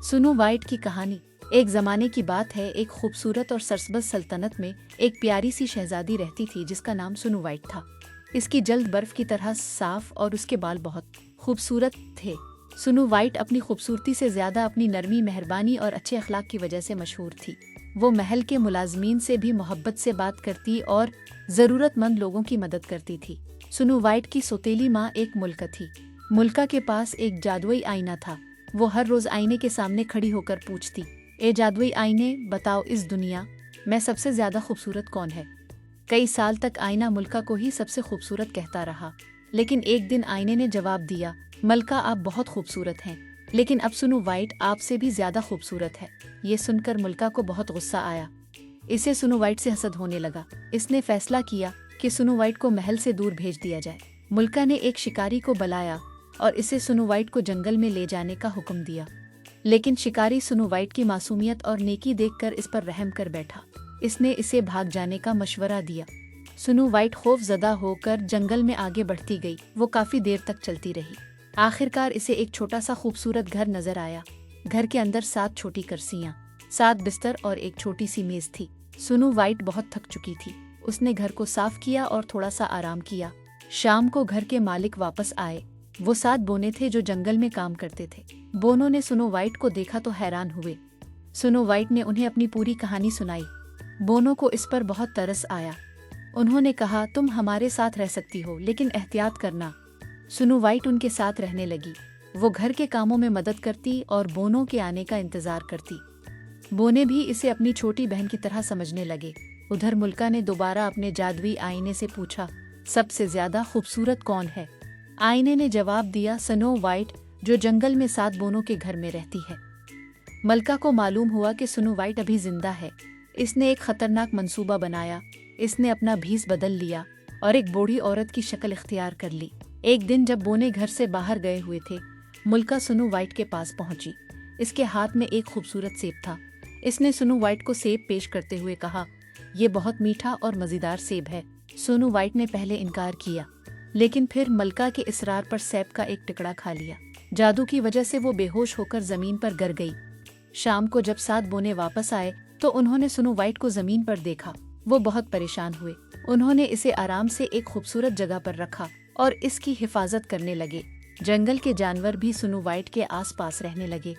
सुनो वाइट की कहानी। एक ज़माने की बात है, एक खूबसूरत और सरसब्ज़ सल्तनत में एक प्यारी सी शहजादी रहती थी जिसका नाम सुनो वाइट था। इसकी जल्द बर्फ की तरह साफ और उसके बाल बहुत खूबसूरत थे। सुनो वाइट अपनी खूबसूरती से ज़्यादा अपनी नरमी, मेहरबानी और अच्छे अखलाक की वजह से मशहूर थी। वो महल के मुलाजमीन से भी मोहब्बत से बात करती और ज़रूरतमंद लोगों की मदद करती थी। सुनो वाइट की सौतेली माँ एक मुल्का थी। मुल्का के पास एक जादुई आईना था। वो हर रोज़ आईने के सामने खड़ी होकर पूछती, ए जादुई आईने, बताओ इस दुनिया में सबसे ज़्यादा खूबसूरत कौन है। कई साल तक आईना मुल्का को ही सबसे खूबसूरत कहता रहा, लेकिन एक दिन आईने ने जवाब दिया, मलका आप बहुत खूबसूरत हैं, लेकिन अब सुनो वाइट आपसे भी ज़्यादा खूबसूरत है। ये सुनकर मुल्का को बहुत गुस्सा आया। इसे सुनो वाइट से हसद होने लगा। इसने फैसला किया कि सुनो वाइट को महल से दूर भेज दिया जाए। मुल्का ने एक शिकारी को बुलाया और इसे सुनो वाइट को जंगल में ले जाने का हुक्म दिया, लेकिन शिकारी सुनो वाइट की मासूमियत और नेकी देखकर इस पर रहम कर बैठा। इसने इसे भाग जाने का मशवरा दिया। सुनो वाइट खौफजदा होकर जंगल में आगे बढ़ती गई। वो काफी देर तक चलती रही। आखिरकार इसे एक छोटा सा खूबसूरत घर नजर आया। घर के अंदर 7 छोटी कुर्सियां, 7 बिस्तर और एक छोटी सी मेज थी। सुनो वाइट बहुत थक चुकी थी। उसने घर को साफ किया और थोड़ा सा आराम किया। शाम को घर के मालिक वापस आए। वो 7 बोने थे जो जंगल में काम करते थे। बोनों ने सुनो वाइट को देखा तो हैरान हुए। सुनो वाइट ने उन्हें अपनी पूरी कहानी सुनाई। बोनों को इस पर बहुत तरस आया। उन्होंने कहा, तुम हमारे साथ रह सकती हो, लेकिन एहतियात करना। सुनो वाइट उनके साथ रहने लगी। वो घर के कामों में मदद करती और बोनों के आने का इंतजार करती। बोने भी इसे अपनी छोटी बहन की तरह समझने लगे। उधर मुल्का ने दोबारा अपने जादुई आईने से पूछा, सबसे ज्यादा खूबसूरत कौन है। आईने ने जवाब दिया, सुनो वाइट, जो जंगल में 7 बोनों के घर में रहती है। मलका को मालूम हुआ कि सुनो वाइट अभी जिंदा है। इसने एक खतरनाक मंसूबा बनाया। इसने अपना भेष बदल लिया और एक बूढ़ी औरत की शक्ल इख्तियार कर ली। एक दिन जब बोने घर से बाहर गए हुए थे, मुल्का सुनो वाइट के पास पहुंची। इसके हाथ में एक खूबसूरत सेब था। इसने सुनो वाइट को सेब पेश करते हुए कहा, ये बहुत मीठा और मज़ेदार सेब है। सुनो वाइट ने पहले इनकार किया, लेकिन फिर मलका के इसरार पर सेब का एक टुकड़ा खा लिया। जादू की वजह से वो बेहोश होकर जमीन पर गिर गई। शाम को जब 7 बोने वापस आए तो उन्होंने सुनो वाइट को जमीन पर देखा। वो बहुत परेशान हुए। उन्होंने इसे आराम से एक खूबसूरत जगह पर रखा और इसकी हिफाजत करने लगे। जंगल के जानवर भी सुनो वाइट के आसपास रहने लगे।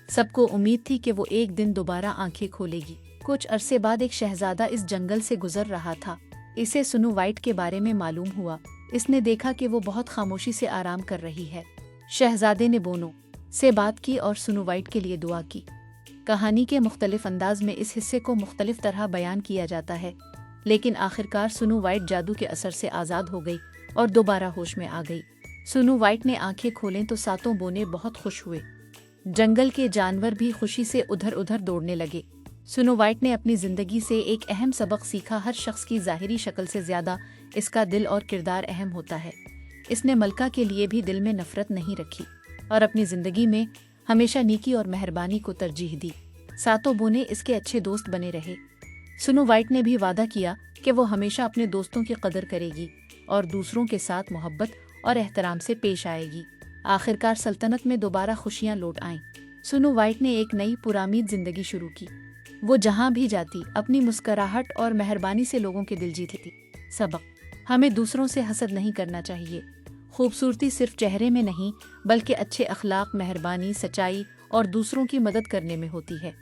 सबको उम्मीद थी कि वो एक दिन दोबारा आंखें खोलेगी। कुछ अरसे बाद एक शहजादा इस जंगल से गुजर रहा था। इसे सुनो वाइट के बारे में मालूम हुआ। इसने देखा कि वो बहुत खामोशी से आराम कर रही है। शहजादे ने बोनों से बात की और सुनो वाइट के लिए दुआ की। कहानी के मुख्तलिफ अंदाज में इस हिस्से को मुख्तलिफ तरह बयान किया जाता है, लेकिन आखिरकार सुनो वाइट जादू के असर से आज़ाद हो गई और दोबारा होश में आ गई। सुनो वाइट ने आंखें खोलें तो 7 बोने बहुत खुश हुए। जंगल के जानवर भी खुशी से उधर उधर दौड़ने लगे। सुनो वाइट ने अपनी ज़िंदगी से एक अहम सबक सीखा, हर शख्स की ज़ाहिरी शक्ल से ज़्यादा इसका दिल और किरदार अहम होता है। इसने मलका के लिए भी दिल में नफरत नहीं रखी और अपनी ज़िंदगी में हमेशा नेकी और मेहरबानी को तरजीह दी। 7 बोने इसके अच्छे दोस्त बने रहे। सुनो वाइट ने भी वादा किया कि वो हमेशा अपने दोस्तों की कदर करेगी और दूसरों के साथ मोहब्बत और एहतराम से पेश आएगी। आखिरकार सल्तनत में दोबारा खुशियाँ लौट आईं। सुनो वाइट ने एक नई पुरामीद जिंदगी शुरू की। वो जहाँ भी जाती अपनी मुस्कुराहट और मेहरबानी से लोगों के दिल जीती थी। सबक: हमें दूसरों से हसद नहीं करना चाहिए। खूबसूरती सिर्फ चेहरे में नहीं, बल्कि अच्छे अखलाक, मेहरबानी, सच्चाई और दूसरों की मदद करने में होती है।